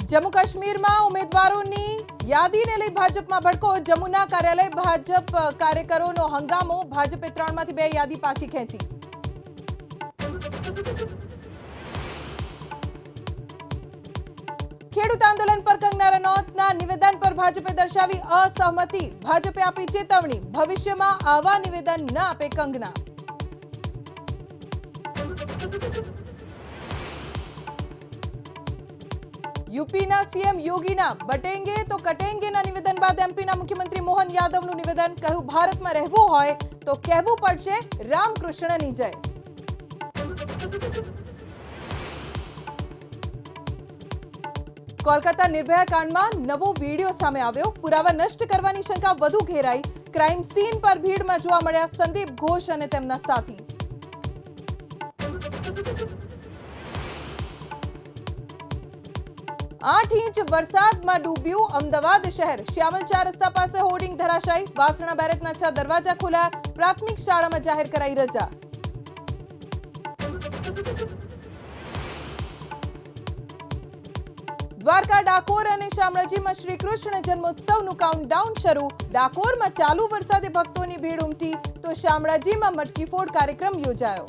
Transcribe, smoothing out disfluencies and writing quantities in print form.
जम्मू काश्मीर में उम्मीदवारों यादी ने लई भाजपा भड़को। जम्मूना कार्यालय भाजप कार्यकरों हंगामो। भाजपे 3 मांथी 2 यादी पाછી खेंची। खेडूत आंदोलन पर कंगना रनौतना निवेदन पर भाजपे दर्शावी असहमति। भाजपे आपी चेतवणी, भविष्य में आवा निवेदन न आपे कंगना। यूपीना सीएम योगीना बटेंगे तो कटेंगे ना निवेदन बाद एमपीना मुख्यमंत्री मोहन यादवનું નિવેદન। કહ્યું ભારતમાં રહેવું હોય તો કહેવું પડશે રામકૃષ્ણની જય। કોલકાતા નિર્ભયા કાંડમાં નવો વિડિયો સામે આવ્યો। પુરાવા નષ્ટ કરવાની શંકા વધુ ઘેરાઈ। ક્રાઇમ સીન પર ભીડમાં જોવા મળ્યા સંદીપ ઘોષ અને તેમના સાથી। 8 इंच वरसाद में डूब्यू अमदावाद शहर। श्यामल 4 रस्ता पास होर्डिंग धराशायी। वासणा बेरेकना 6 दरवाजा खोला। प्राथमिक शाळा में जाहिर कराई रजा। द्वारका डाकोर और शामळाजी में श्रीकृष्ण जन्मोत्सव काउंटडाउन शुरू। डाकोर में चालू वरसादे भक्तों की भीड़ उमटी तो शामळाजी में मटकी फोड़ कार्यक्रम योजायो।